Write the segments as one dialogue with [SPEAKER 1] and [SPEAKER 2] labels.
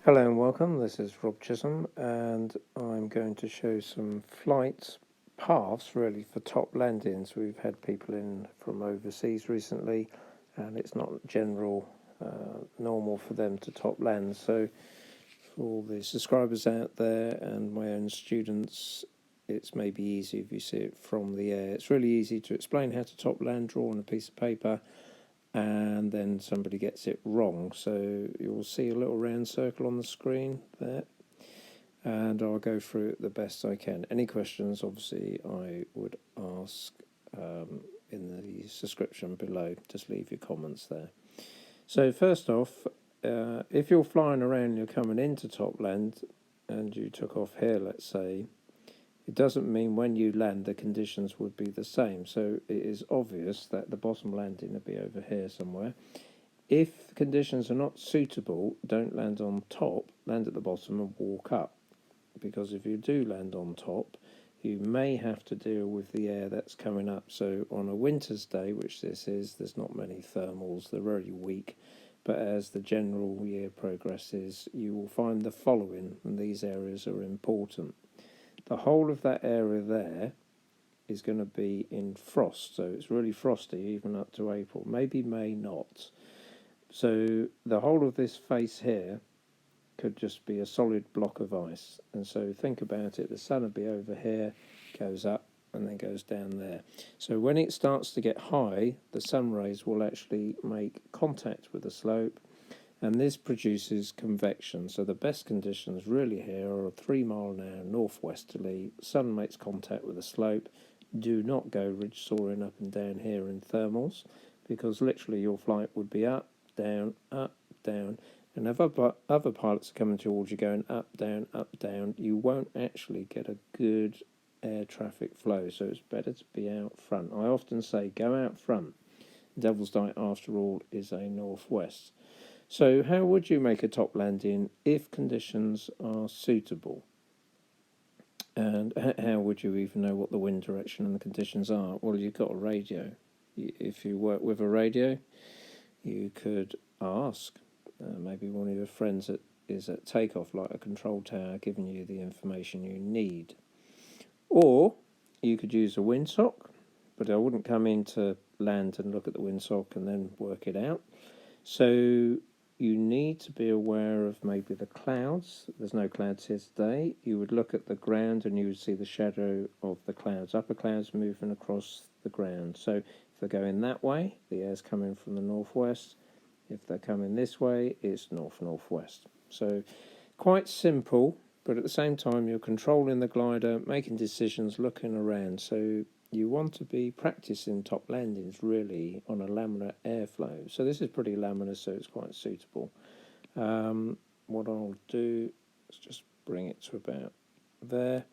[SPEAKER 1] Hello and welcome, this is Rob Chisholm and I'm going to show some flight paths really for top landings. We've had people in from overseas recently and it's not normal for them to top land. So for all the subscribers out there and my own students, it's maybe easy if you see it from the air. It's really easy to explain how to top land, draw on a piece of paper, and then somebody gets it wrong. So you'll see a little round circle on the screen there, and I'll go through it the best I can. Any questions, obviously, I would ask in the subscription below. Just leave your comments there. So first off, if you're flying around and you're coming into top land and you took off here, let's say, it doesn't mean when you land the conditions would be the same. So it is obvious that the bottom landing will be over here somewhere. If conditions are not suitable, don't land on top, land at the bottom and walk up. Because if you do land on top, you may have to deal with the air that's coming up. So on a winter's day, which this is, there's not many thermals, they're very weak. But as the general year progresses, you will find the following, and these areas are important. The whole of that area there is going to be in frost, so it's really frosty even up to April, maybe May not. So the whole of this face here could just be a solid block of ice, and so think about it, the sun will be over here, goes up and then goes down there. So when it starts to get high, the sun rays will actually make contact with the slope, and this produces convection. So the best conditions really here are 3 mile an hour northwesterly, sun makes contact with the slope. Do not go ridge soaring up and down here in thermals, because literally your flight would be up, down, and if other pilots are coming towards you going up, down, you won't actually get a good air traffic flow, so it's better to be out front. I often say go out front. Devil's Dyke, after all, is a northwest. So how would you make a top landing if conditions are suitable? And how would you even know what the wind direction and the conditions are? Well, you've got a radio. If you work with a radio, you could ask maybe one of your friends that is at takeoff, like a control tower, giving you the information you need. Or you could use a windsock, but I wouldn't come into land and look at the windsock and then work it out. So you need to be aware of maybe the clouds. There's no clouds here today. You would look at the ground and you would see the shadow of the clouds, upper clouds moving across the ground. So if they're going that way, the air's coming from the northwest. If they're coming this way, it's north-northwest. So quite simple, but at the same time you're controlling the glider, making decisions, looking around. So you want to be practicing top landings really on a laminar airflow. So this is pretty laminar, so it's quite suitable. What I'll do is just bring it to about there,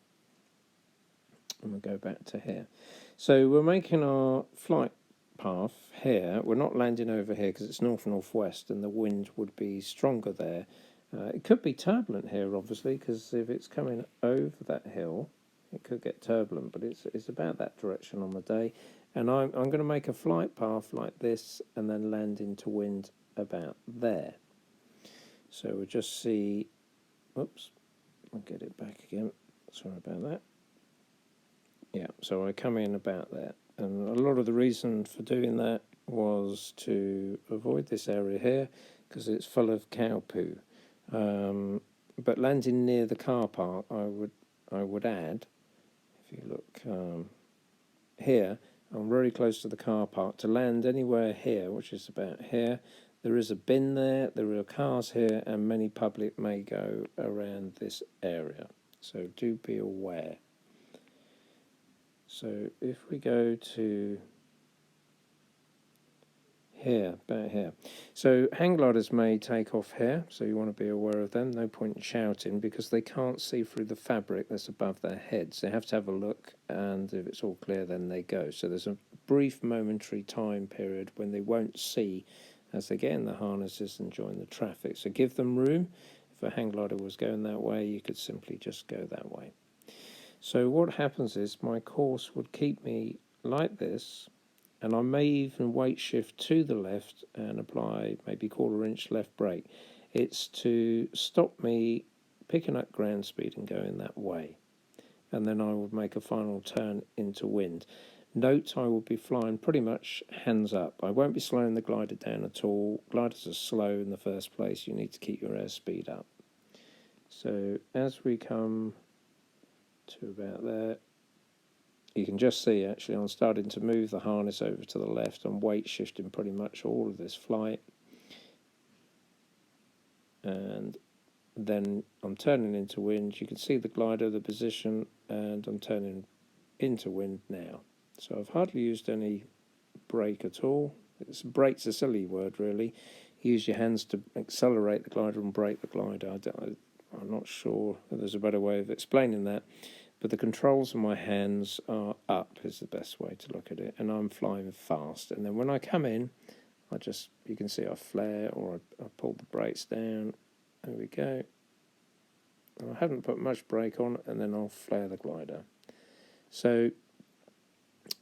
[SPEAKER 1] and we'll go back to here. So we're making our flight path here. We're not landing over here because it's north-northwest and the wind would be stronger there. It could be turbulent here, obviously, because if it's coming over that hill, it could get turbulent, but it's about that direction on the day. And I'm going to make a flight path like this and then land into wind about there. So we'll just see, oops, I'll get it back again, sorry about that. Yeah, so I come in about there. And a lot of the reason for doing that was to avoid this area here because it's full of cow poo. But landing near the car park, I would add, if you look here, I'm very close to the car park. To land anywhere here, which is about here, there is a bin there, there are cars here, and many public may go around this area. So do be aware. So if we go to here, about here. So hang gliders may take off here, so you want to be aware of them. No point in shouting because they can't see through the fabric that's above their heads. They have to have a look, and if it's all clear, then they go. So there's a brief momentary time period when they won't see as they get in the harnesses and join the traffic. So give them room. If a hang glider was going that way, you could simply just go that way. So what happens is my course would keep me like this, and I may even weight shift to the left and apply maybe 1/4 inch left brake. It's to stop me picking up ground speed and going that way. And then I would make a final turn into wind. Note, I will be flying pretty much hands up. I won't be slowing the glider down at all. Gliders are slow in the first place. You need to keep your airspeed up. So as we come to about there, you can just see actually I'm starting to move the harness over to the left and weight shifting pretty much all of this flight. And then I'm turning into wind. You can see the glider, the position, and I'm turning into wind now. So I've hardly used any brake at all. Brake's a silly word, really. Use your hands to accelerate the glider and brake the glider. I'm not sure if there's a better way of explaining that, but the controls of my hands are up is the best way to look at it, and I'm flying fast. And then when I come in, you can see I flare or I pull the brakes down. There we go. I haven't put much brake on, and then I'll flare the glider. So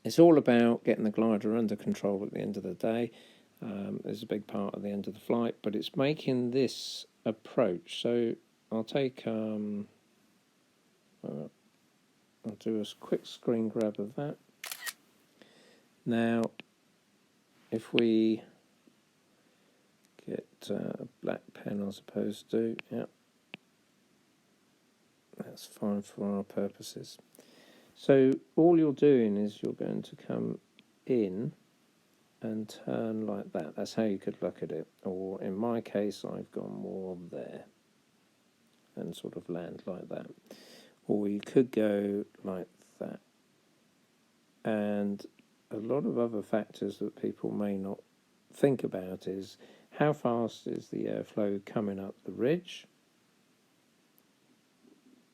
[SPEAKER 1] it's all about getting the glider under control at the end of the day. There's a big part at the end of the flight, but it's making this approach. So I'll take, I'll do a quick screen grab of that. Now, if we get a black pen, I suppose to, yeah, that's fine for our purposes. So all you're doing is you're going to come in and turn like that. That's how you could look at it. Or in my case, I've gone more there and sort of land like that. Or you could go like that. And a lot of other factors that people may not think about is how fast is the airflow coming up the ridge.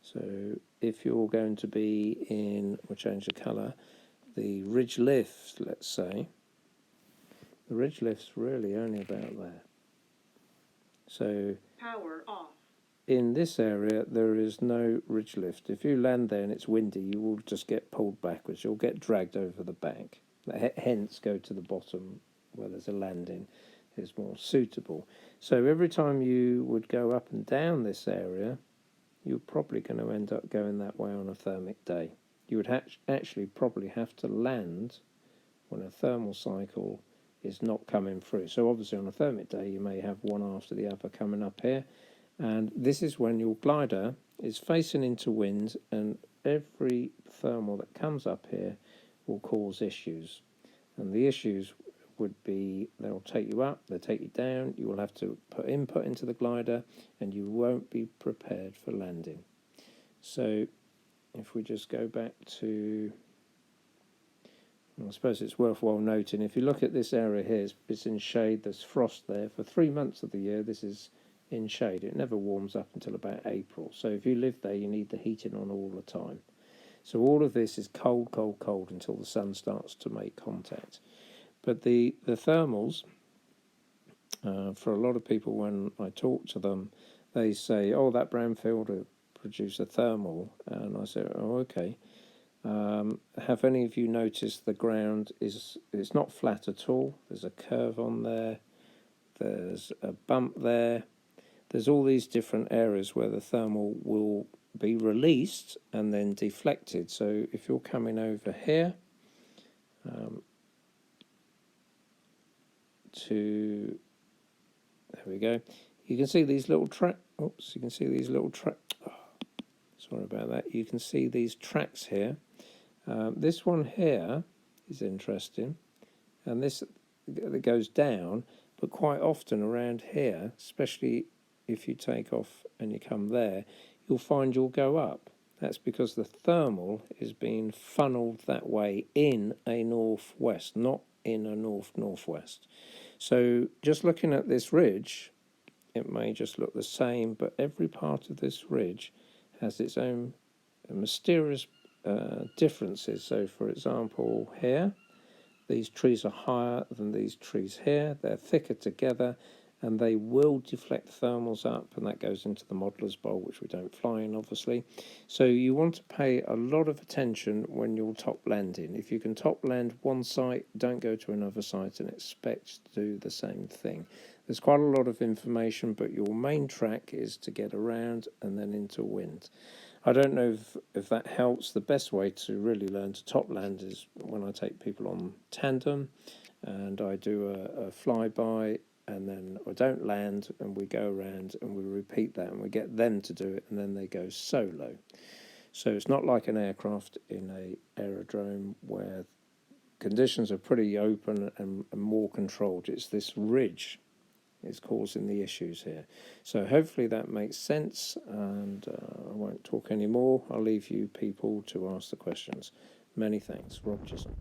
[SPEAKER 1] So if you're going to be in, we'll change the colour, the ridge lift, let's say, the ridge lift's really only about there. So
[SPEAKER 2] power off.
[SPEAKER 1] In this area, there is no ridge lift. If you land there and it's windy, you will just get pulled backwards. You'll get dragged over the back. Hence, go to the bottom where there's a landing is more suitable. So every time you would go up and down this area, you're probably going to end up going that way on a thermic day. You would actually probably have to land when a thermal cycle is not coming through. So obviously on a thermic day, you may have one after the other coming up here. And this is when your glider is facing into wind, and every thermal that comes up here will cause issues. And the issues would be they'll take you up, they'll take you down, you will have to put input into the glider, and you won't be prepared for landing. So if we just go back to, I suppose it's worthwhile noting, if you look at this area here, it's in shade, there's frost there. For 3 months of the year, this is in shade. It never warms up until about April. So if you live there, you need the heating on all the time. So all of this is cold, cold, cold until the sun starts to make contact. But the thermals, for a lot of people when I talk to them, they say, oh, that brownfield will produce a thermal. And I say, oh, okay. Have any of you noticed the ground it's not flat at all? There's a curve on there. There's a bump there. There's all these different areas where the thermal will be released and then deflected. So if you're coming over here to, there we go, you can see these little tracks. Oops, you can see these little tracks. Oh, sorry about that. You can see these tracks here. This one here is interesting, and this that goes down, but quite often around here, especially if you take off and you come there, you'll find you'll go up. That's because the thermal is being funneled that way in a northwest, not in a north-northwest. So just looking at this ridge, it may just look the same, but every part of this ridge has its own mysterious differences. So for example, here, these trees are higher than these trees here. They're thicker together, and they will deflect thermals up, and that goes into the modeller's bowl, which we don't fly in, obviously. So you want to pay a lot of attention when you're top landing. If you can top land one site, don't go to another site and expect to do the same thing. There's quite a lot of information, but your main track is to get around and then into wind. I don't know if that helps. The best way to really learn to top land is when I take people on tandem and I do a flyby, and then I don't land and we go around and we repeat that and we get them to do it, and then they go solo. So it's not like an aircraft in a aerodrome where conditions are pretty open and more controlled. It's this ridge is causing the issues here. So hopefully that makes sense, and I won't talk anymore. I'll leave you people to ask the questions. Many thanks. Rob Chisholm.